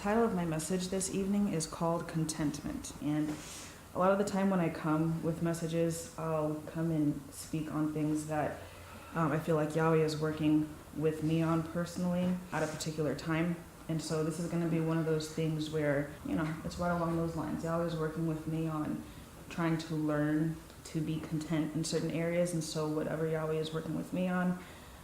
title of my message this evening is called Contentment. And a lot of the time when I come with messages, I'll come and speak on things that I feel like Yahweh is working with me on personally at a particular time. And so this is going to be one of those things where, it's right along those lines. Yahweh is working with me on trying to learn to be content in certain areas. And so whatever Yahweh is working with me on,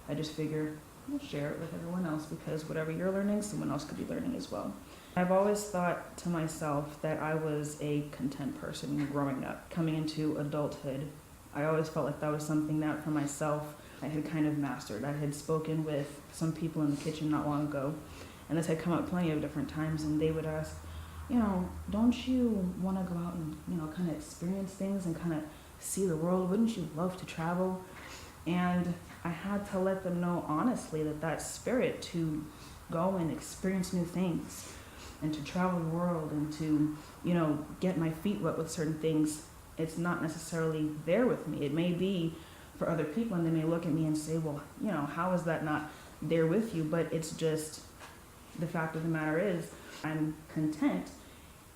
I just figure I'll share it with everyone else, because whatever you're learning, someone else could be learning as well. I've always thought to myself that I was a content person growing up. Coming into adulthood, I always felt like that was something that for myself I had kind of mastered. I had spoken with some people in the kitchen not long ago, and this had come up plenty of different times, and they would ask, don't you want to go out and, kind of experience things and kind of see the world? Wouldn't you love to travel? And I had to let them know honestly that spirit to go and experience new things and to travel the world and to, get my feet wet with certain things, it's not necessarily there with me. It may be for other people, and they may look at me and say, well, how is that not there with you? But it's just the fact of the matter is I'm content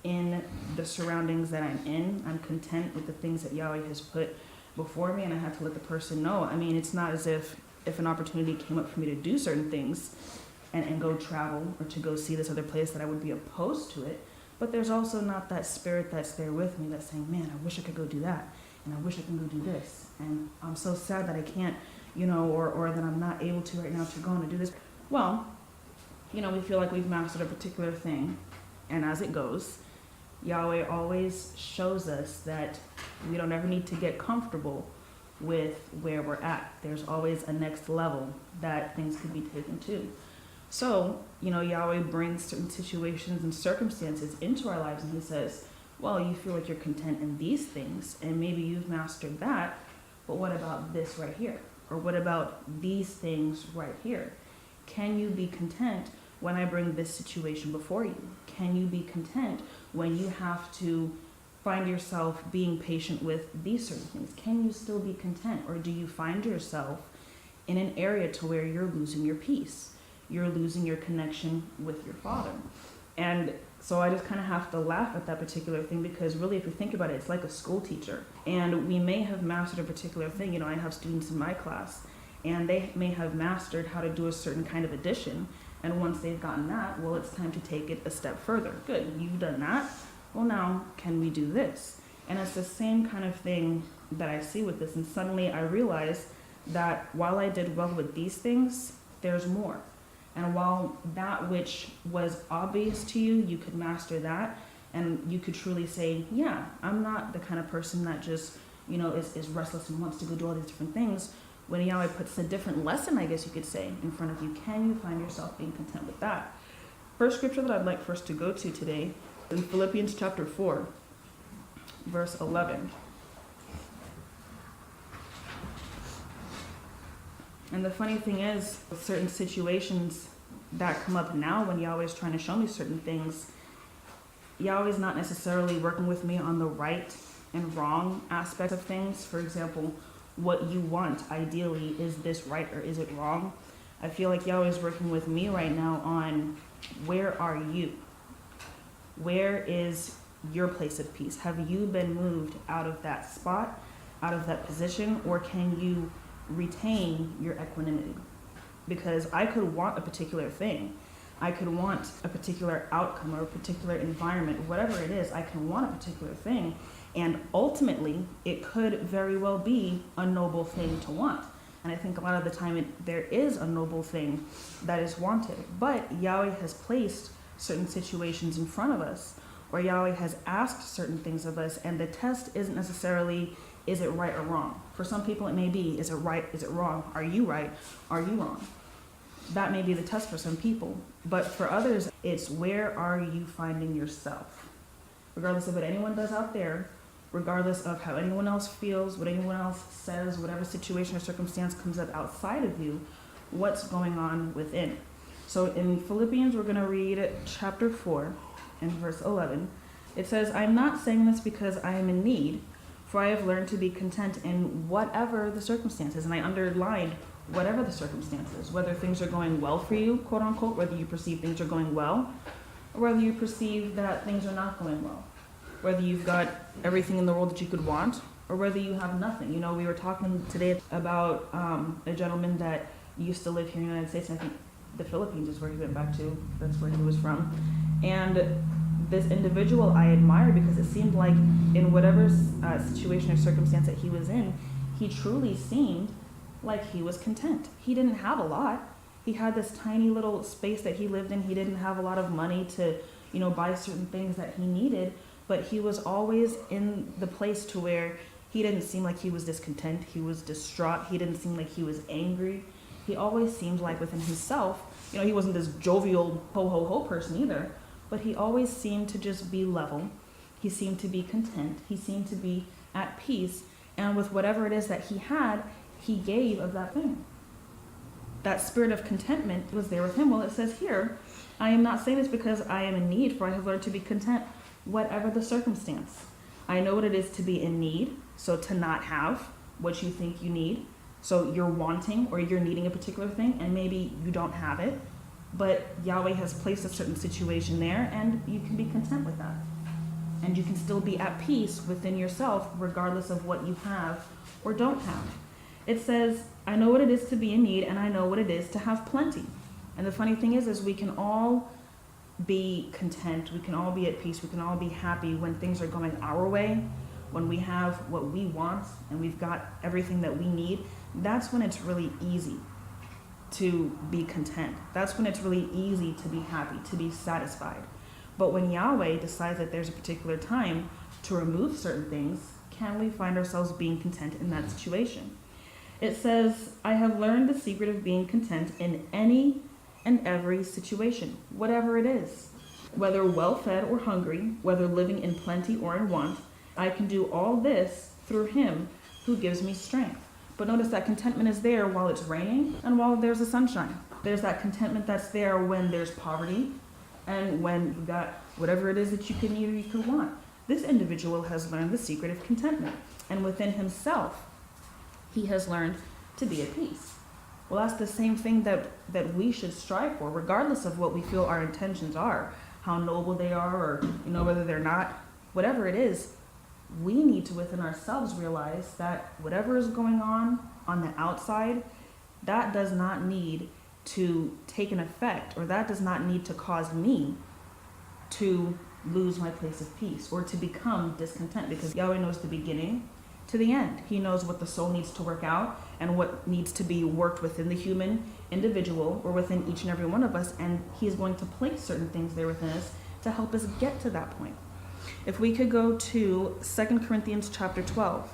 in the surroundings that I'm in. I'm content with the things that Yahweh has put before me, and I have to let the person know. I mean, it's not as if an opportunity came up for me to do certain things and go travel or to go see this other place, that I would be opposed to it. But there's also not that spirit that's there with me that's saying, man, I wish I could go do that, and I wish I can go do this, and I'm so sad that I can't, or that I'm not able to right now to go and do this. Well, we feel like we've mastered a particular thing, and as it goes, Yahweh always shows us that we don't ever need to get comfortable with where we're at. There's always a next level that things could be taken to. So, Yahweh brings certain situations and circumstances into our lives, and he says, well, you feel like you're content in these things, and maybe you've mastered that, but what about this right here? Or what about these things right here? Can you be content when I bring this situation before you? Can you be content when you have to find yourself being patient with these certain things? Can you still be content? Or do you find yourself in an area to where you're losing your peace? You're losing your connection with your Father. And so I just kind of have to laugh at that particular thing, because really, if you think about it, it's like a school teacher. And we may have mastered a particular thing. I have students in my class, and they may have mastered how to do a certain kind of addition. And once they've gotten that, well, it's time to take it a step further. Good, you've done that. Well, now, can we do this? And it's the same kind of thing that I see with this. And suddenly I realize that while I did well with these things, there's more. And while that which was obvious to you, you could master that, and you could truly say, yeah, I'm not the kind of person that just, is restless and wants to go do all these different things. When Yahweh puts a different lesson, I guess you could say, in front of you, can you find yourself being content with that? First scripture that I'd like for us to go to today is in Philippians chapter 4, verse 11. And the funny thing is, with certain situations that come up now when Yahweh is trying to show me certain things, Yahweh is not necessarily working with me on the right and wrong aspect of things. For example, what you want, ideally, is this right or is it wrong? I feel like Yahweh is working with me right now on, where are you? Where is your place of peace? Have you been moved out of that spot, out of that position, or can you retain your equanimity? Because I could want a particular thing. I could want a particular outcome or a particular environment, whatever it is, I can want a particular thing. And ultimately, it could very well be a noble thing to want. And I think a lot of the time there is a noble thing that is wanted. But Yahweh has placed certain situations in front of us, or Yahweh has asked certain things of us, and the test isn't necessarily, is it right or wrong? For some people it may be, is it right, is it wrong? Are you right, are you wrong? That may be the test for some people. But for others, it's, where are you finding yourself? Regardless of what anyone does out there, regardless of how anyone else feels, what anyone else says, whatever situation or circumstance comes up outside of you, what's going on within? So in Philippians, we're going to read chapter 4 and verse 11. It says, I'm not saying this because I am in need, for I have learned to be content in whatever the circumstances. And I underlined whatever the circumstances, whether things are going well for you, quote unquote, whether you perceive things are going well, or whether you perceive that things are not going well, whether you've got everything in the world that you could want, or whether you have nothing. You know, we were talking today about a gentleman that used to live here in the United States, and I think the Philippines is where he went back to. That's where he was from. And this individual I admire because it seemed like in whatever situation or circumstance that he was in, he truly seemed like he was content. He didn't have a lot. He had this tiny little space that he lived in. He didn't have a lot of money to, you know, buy certain things that he needed, but he was always in the place to where he didn't seem like he was discontent. He was distraught. He didn't seem like he was angry. He always seemed like within himself, you know, he wasn't this jovial ho-ho-ho person either, but he always seemed to just be level. He seemed to be content. He seemed to be at peace. And with whatever it is that he had, he gave of that thing. That spirit of contentment was there with him. Well, it says here, I am not saying this because I am in need, for I have learned to be content, whatever the circumstance. I know what it is to be in need, so to not have what you think you need. So you're wanting or you're needing a particular thing, and maybe you don't have it, but Yahweh has placed a certain situation there, and you can be content with that. And you can still be at peace within yourself, regardless of what you have or don't have. It says, I know what it is to be in need, and I know what it is to have plenty. And the funny thing is we can all be content, we can all be at peace, we can all be happy when things are going our way, when we have what we want and we've got everything that we need. That's when it's really easy to be content. That's when it's really easy to be happy, to be satisfied. But when Yahweh decides that there's a particular time to remove certain things, can we find ourselves being content in that situation? It says, I have learned the secret of being content in any and every situation, whatever it is. Whether well-fed or hungry, whether living in plenty or in want, I can do all this through him who gives me strength. But notice that contentment is there while it's raining and while there's the sunshine. There's that contentment that's there when there's poverty and when you've got whatever it is that you can need or you could want. This individual has learned the secret of contentment. And within himself, he has learned to be at peace. Well, that's the same thing that we should strive for, regardless of what we feel our intentions are, how noble they are, or whether they're not, whatever it is. We need to within ourselves realize that whatever is going on the outside, that does not need to take an effect, or that does not need to cause me to lose my place of peace or to become discontent, because Yahweh knows the beginning to the end. He knows what the soul needs to work out and what needs to be worked within the human individual or within each and every one of us, and he's going to place certain things there within us to help us get to that point. If we could go to 2 Corinthians chapter 12.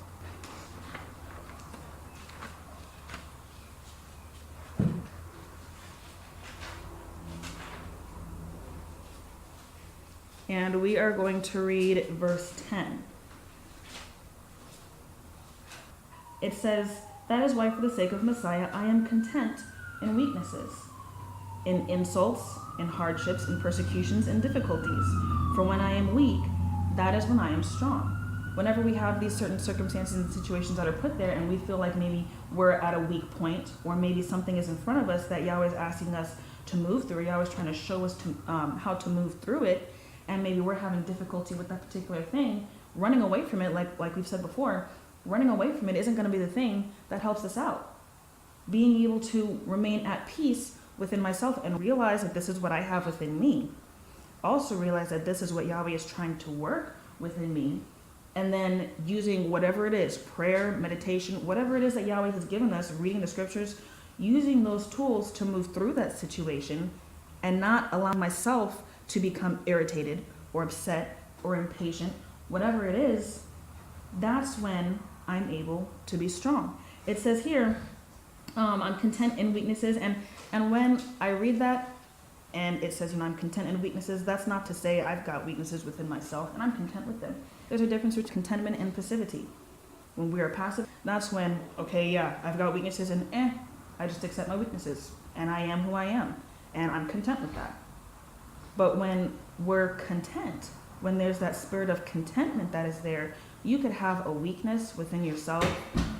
And we are going to read verse 10. It says, that is why for the sake of Messiah I am content in weaknesses, in insults, in hardships, in persecutions, in difficulties. For when I am weak, that is when I am strong. Whenever we have these certain circumstances and situations that are put there and we feel like maybe we're at a weak point, or maybe something is in front of us that Yahweh is asking us to move through, Yahweh is trying to show us how to move through it, and maybe we're having difficulty with that particular thing, running away from it, like we've said before, running away from it isn't going to be the thing that helps us out. Being able to remain at peace within myself and realize that this is what I have within me. Also realize that this is what Yahweh is trying to work within me. And then using whatever it is, prayer, meditation, whatever it is that Yahweh has given us, reading the scriptures, using those tools to move through that situation and not allow myself to become irritated or upset or impatient, whatever it is, that's when I'm able to be strong. It says here, I'm content in weaknesses, and when I read that and it says, I'm content in weaknesses, that's not to say I've got weaknesses within myself and I'm content with them. There's a difference between contentment and passivity. When we are passive, that's when, okay, yeah, I've got weaknesses and I just accept my weaknesses and I am who I am and I'm content with that. But when we're content, when there's that spirit of contentment that is there, you could have a weakness within yourself,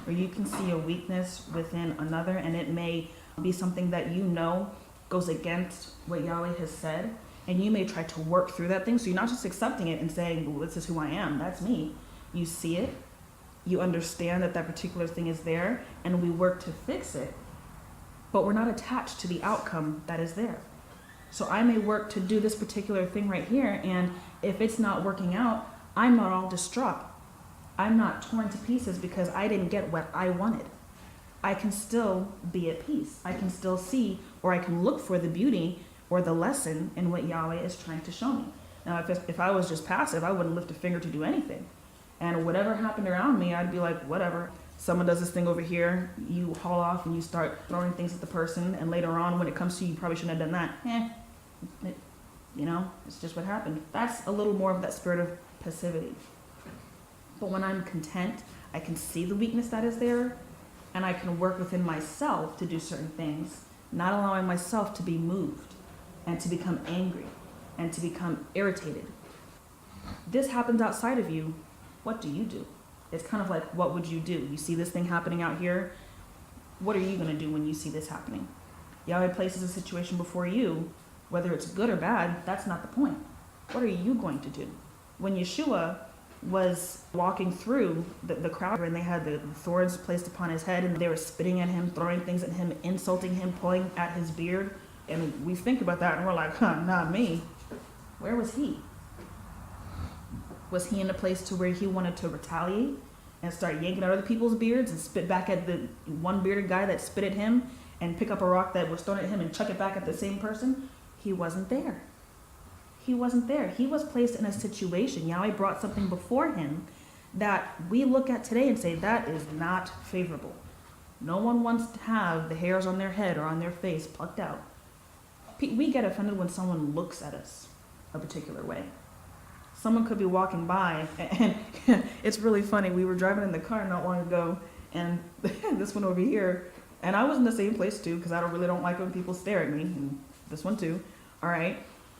or you can see a weakness within another, and it may be something that goes against what Yahweh has said. And you may try to work through that thing. So you're not just accepting it and saying, well, this is who I am, that's me. You see it, you understand that that particular thing is there, and we work to fix it, but we're not attached to the outcome that is there. So I may work to do this particular thing right here, and if it's not working out, I'm not all distraught. I'm not torn to pieces because I didn't get what I wanted. I can still be at peace. I can still see, or I can look for the beauty or the lesson in what Yahweh is trying to show me. Now, if I was just passive, I wouldn't lift a finger to do anything. And whatever happened around me, I'd be like, whatever. Someone does this thing over here, you haul off and you start throwing things at the person, and later on when it comes to you probably shouldn't have done that. It's just what happened. That's a little more of that spirit of passivity. But when I'm content, I can see the weakness that is there, and I can work within myself to do certain things, not allowing myself to be moved and to become angry and to become irritated. This happens outside of you. What do you do? It's kind of like, what would you do? You see this thing happening out here. What are you going to do when you see this happening? Yahweh places a situation before you, whether it's good or bad, that's not the point. What are you going to do? When Yeshua was walking through the crowd, and they had the thorns placed upon his head, and they were spitting at him, throwing things at him, insulting him, pulling at his beard, and we think about that and we're like, not me. Where was he? Was he in a place to where he wanted to retaliate and start yanking at other people's beards and spit back at the one bearded guy that spit at him and pick up a rock that was thrown at him and chuck it back at the same person? He wasn't there. He wasn't there. He was placed in a situation. Yahweh brought something before him that we look at today and say, that is not favorable. No one wants to have the hairs on their head or on their face plucked out. We get offended when someone looks at us a particular way. Someone could be walking by, and it's really funny. We were driving in the car not long ago, and this one over here, and I was in the same place too, because I really don't like when people stare at me, and this one too, all right?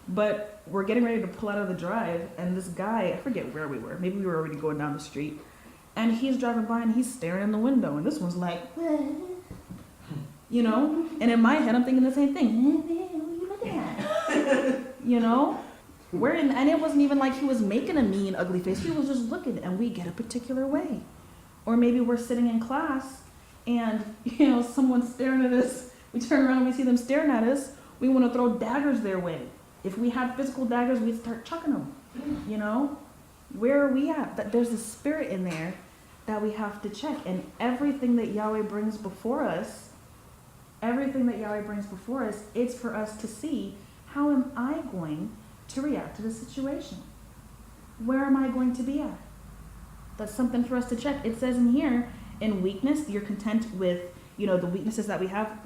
But we're getting ready to pull out of the drive, and this guy, I forget where we were, maybe we were already going down the street, and he's driving by and he's staring in the window, and this one's like, and in my head I'm thinking the same thing. What are you looking at? And it wasn't even like he was making a mean, ugly face. He was just looking, and we get a particular way. Or maybe we're sitting in class, and, someone's staring at us. We turn around and we see them staring at us. We want to throw daggers their way. If we had physical daggers, we'd start chucking them. Where are we at? There's a spirit in there that we have to check. And everything that Yahweh brings before us, it's for us to see, how am I going to react to the situation? Where am I going to be at? That's something for us to check. It says in here, in weakness, you're content with, the weaknesses that we have.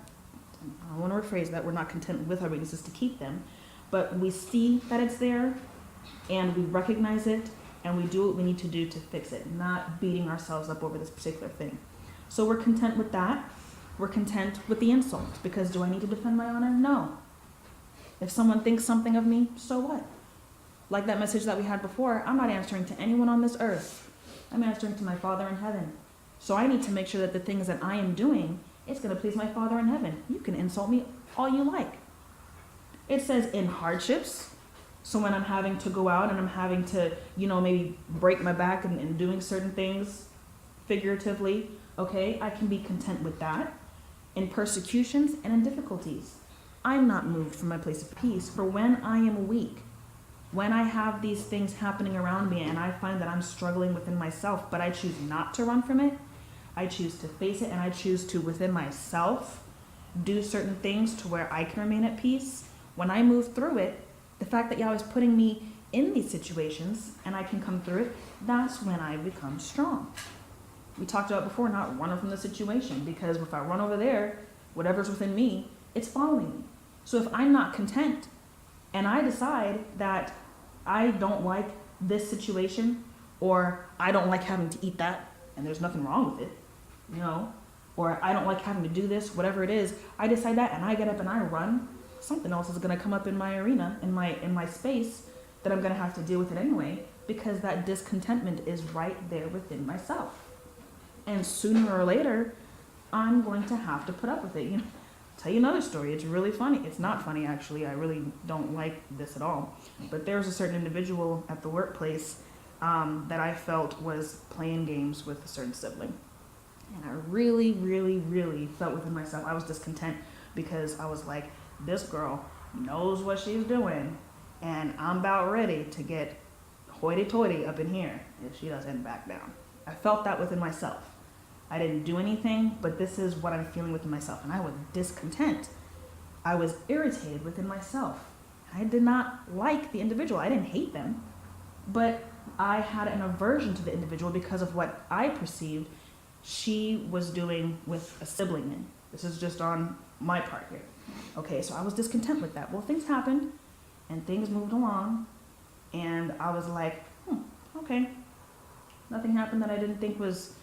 I want to rephrase that. We're not content with our weaknesses to keep them, but we see that it's there, and we recognize it, and we do what we need to do to fix it, not beating ourselves up over this particular thing. So we're content with that. We're content with the insult, because do I need to defend my honor? No. If someone thinks something of me, so what? Like that message that we had before, I'm not answering to anyone on this earth. I'm answering to my Father in heaven. So I need to make sure that the things that I am doing, it's going to please my Father in heaven. You can insult me all you like. It says in hardships. So when I'm having to go out and I'm having to, maybe break my back and doing certain things figuratively, okay, I can be content with that. In persecutions and in difficulties, I'm not moved from my place of peace. For when I am weak, when I have these things happening around me and I find that I'm struggling within myself, but I choose not to run from it, I choose to face it, and I choose to, within myself, do certain things to where I can remain at peace. When I move through it, the fact that Yahweh is putting me in these situations and I can come through it, that's when I become strong. We talked about before, not running from the situation, because if I run over there, whatever's within me, it's following me. So if I'm not content and I decide that I don't like this situation, or I don't like having to eat that, and there's nothing wrong with it, or I don't like having to do this, whatever it is, I decide that and I get up and I run, something else is going to come up in my arena, in my space, that I'm going to have to deal with it anyway, because that discontentment is right there within myself. And sooner or later, I'm going to have to put up with it. tell you another story. It's really funny. It's not funny, actually. I really don't like this at all. But there was a certain individual at the workplace that I felt was playing games with a certain sibling. And I really, really, really felt within myself, I was discontent because I was like, this girl knows what she's doing, and I'm about ready to get hoity-toity up in here if she doesn't back down. I felt that within myself. I didn't do anything, but this is what I'm feeling within myself. And I was discontent. I was irritated within myself. I did not like the individual. I didn't hate them, but I had an aversion to the individual because of what I perceived she was doing with a sibling in. This is just on my part here. Okay, so I was discontent with that. Well, things happened, and things moved along, and I was like, okay. Nothing happened that I didn't think was,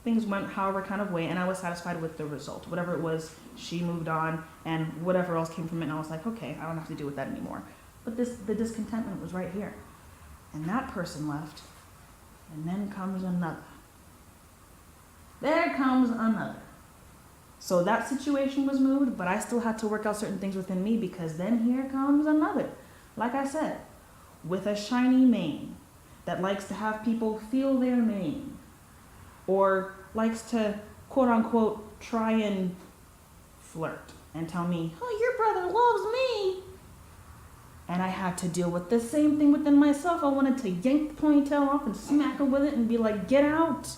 things went however kind of way, and I was satisfied with the result. Whatever it was, she moved on, and whatever else came from it, and I was like, okay, I don't have to deal with that anymore. But the discontentment was right here. And that person left, and then comes another. There comes another. So that situation was moved, but I still had to work out certain things within me, because then here comes another. Like I said, with a shiny mane that likes to have people feel their mane, or likes to, quote unquote, try and flirt and tell me, oh, your brother loves me. And I had to deal with the same thing within myself. I wanted to yank the ponytail off and smack her with it and be like, get out.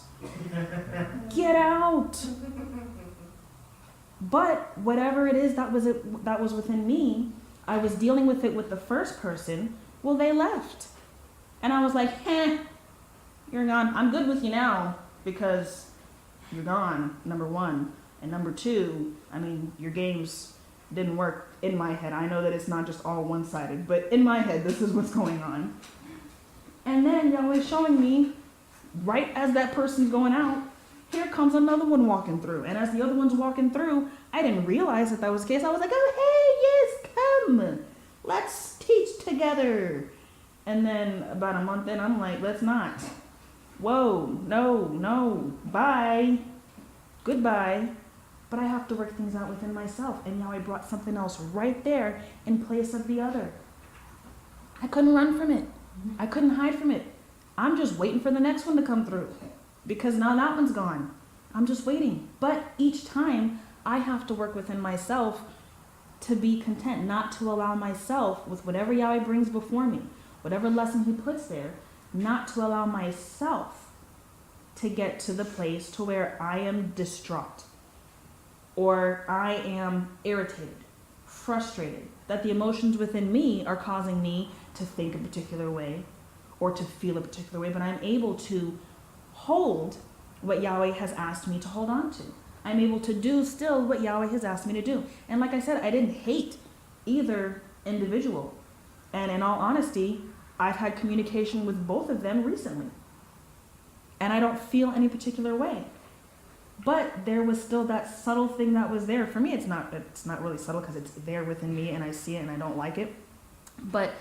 Get out. But whatever it is that was within me, I was dealing with it with the first person. Well, they left. And I was like, you're gone. I'm good with you now because you're gone, number one. And number two, your games didn't work in my head. I know that it's not just all one-sided, but in my head, this is what's going on. And then Yahweh's showing me, right as that person's going out, here comes another one walking through. And as the other one's walking through, I didn't realize that was the case. I was like, oh, hey, yes, come. Let's teach together. And then about a month in, I'm like, let's not. Whoa, no, bye, goodbye. But I have to work things out within myself. And now I brought something else right there in place of the other. I couldn't run from it. I couldn't hide from it. I'm just waiting for the next one to come through, because now that one's gone. I'm just waiting. But each time I have to work within myself to be content, not to allow myself, with whatever Yahweh brings before me, whatever lesson he puts there, not to allow myself to get to the place to where I am distraught, or I am irritated, frustrated, that the emotions within me are causing me to think a particular way or to feel a particular way, but I'm able to hold what Yahweh has asked me to hold on to. I'm able to do still what Yahweh has asked me to do. And like I said, I didn't hate either individual. And in all honesty, I've had communication with both of them recently. And I don't feel any particular way. But there was still that subtle thing that was there. For me, it's not really subtle because it's there within me and I see it and I don't like it. But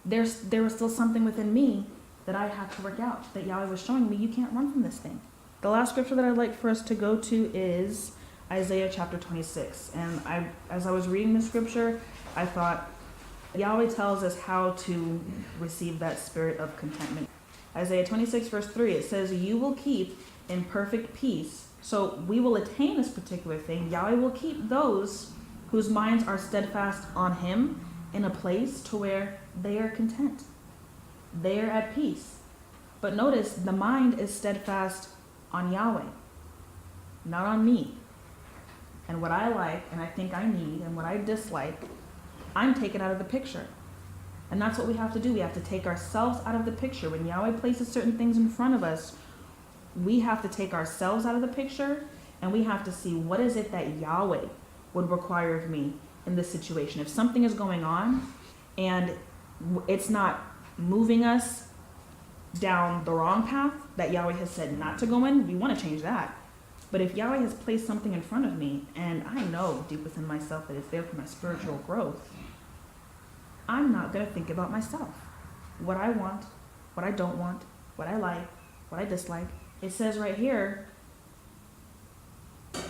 there was still something within me that I had to work out, that Yahweh was showing me, you can't run from this thing. The last scripture that I'd like for us to go to is Isaiah chapter 26. And as I was reading the scripture, I thought, Yahweh tells us how to receive that spirit of contentment. Isaiah 26 verse 3, it says, you will keep in perfect peace. So we will attain this particular thing. Yahweh will keep those whose minds are steadfast on him in a place to where they are content. They are at peace. But notice, the mind is steadfast on Yahweh, not on me. And what I like and I think I need and what I dislike, I'm taken out of the picture. And that's what we have to do. We have to take ourselves out of the picture. When Yahweh places certain things in front of us, we have to take ourselves out of the picture, and we have to see what is it that Yahweh would require of me in this situation. If something is going on and it's not moving us down the wrong path that Yahweh has said not to go in, we want to change that. But if Yahweh has placed something in front of me, and I know deep within myself that it's there for my spiritual growth, I'm not going to think about myself. What I want, what I don't want, what I like, what I dislike. It says right here,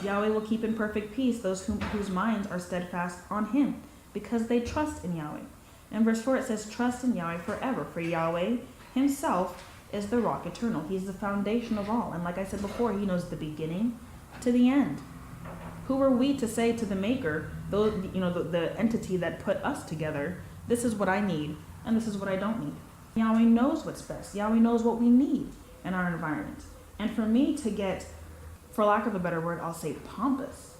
Yahweh will keep in perfect peace those whose minds are steadfast on him, because they trust in Yahweh. In verse 4 it says, trust in Yahweh forever, for Yahweh himself is the rock eternal. He's the foundation of all. And like I said before, he knows the beginning to the end. Who are we to say to the maker, the entity that put us together, this is what I need and this is what I don't need? Yahweh knows what's best. Yahweh knows what we need in our environment. And for me to get, for lack of a better word, I'll say pompous,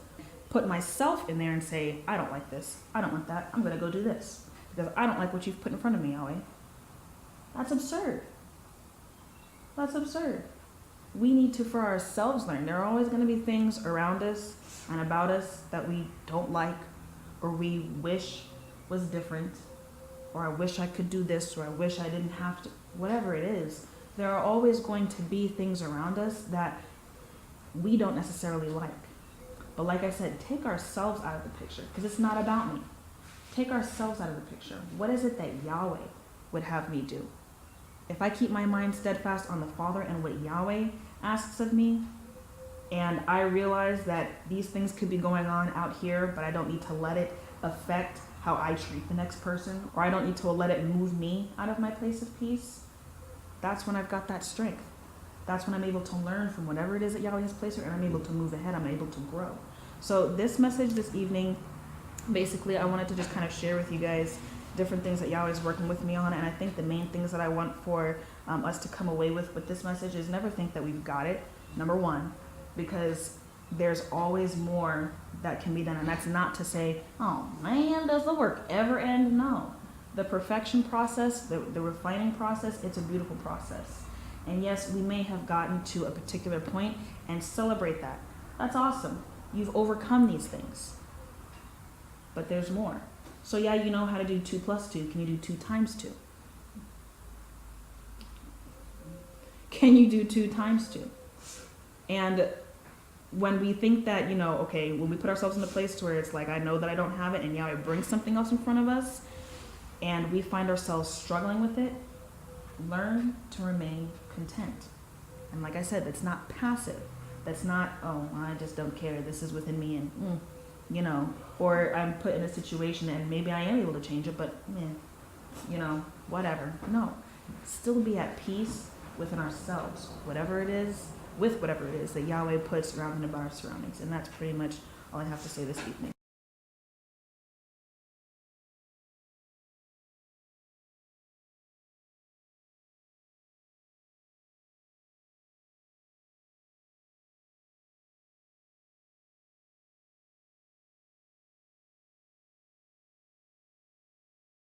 put myself in there and say, I don't like this, I don't want that, I'm going to go do this, because I don't like what you've put in front of me, Yahweh. That's absurd. That's absurd. We need to, for ourselves, learn. There are always going to be things around us and about us that we don't like, or we wish was different, or I wish I could do this, or I wish I didn't have to, whatever it is. There are always going to be things around us that we don't necessarily like. But like I said, take ourselves out of the picture, because it's not about me. Take ourselves out of the picture. What is it that Yahweh would have me do? If I keep my mind steadfast on the Father and what Yahweh asks of me, and I realize that these things could be going on out here, but I don't need to let it affect how I treat the next person, or I don't need to let it move me out of my place of peace, that's when I've got that strength. That's when I'm able to learn from whatever it is that Yahweh has placed here, and I'm able to move ahead, I'm able to grow. So this message this evening, basically I wanted to just kind of share with you guys different things that Yahweh is working with me on, and I think the main things that I want for us to come away with this message is never think that we've got it, number one, because there's always more that can be done, and that's not to say, oh man, does the work ever end? No. The perfection process, the refining process, it's a beautiful process. And yes, we may have gotten to a particular point, and celebrate that. That's awesome. You've overcome these things. But there's more. So yeah, you know how to do 2 plus 2. Can you do 2 times 2? Can you do 2 times 2? And when we think that, okay, when we put ourselves in a place where it's like, I know that I don't have it, and Yahweh brings something else in front of us, and we find ourselves struggling with it, learn to remain content. And like I said, that's not passive. That's not, oh, I just don't care, this is within me, and or I'm put in a situation and maybe I am able to change it, but whatever. No, still be at peace within ourselves, whatever it is, with whatever it is that Yahweh puts around and about our surroundings. And that's pretty much all I have to say this evening.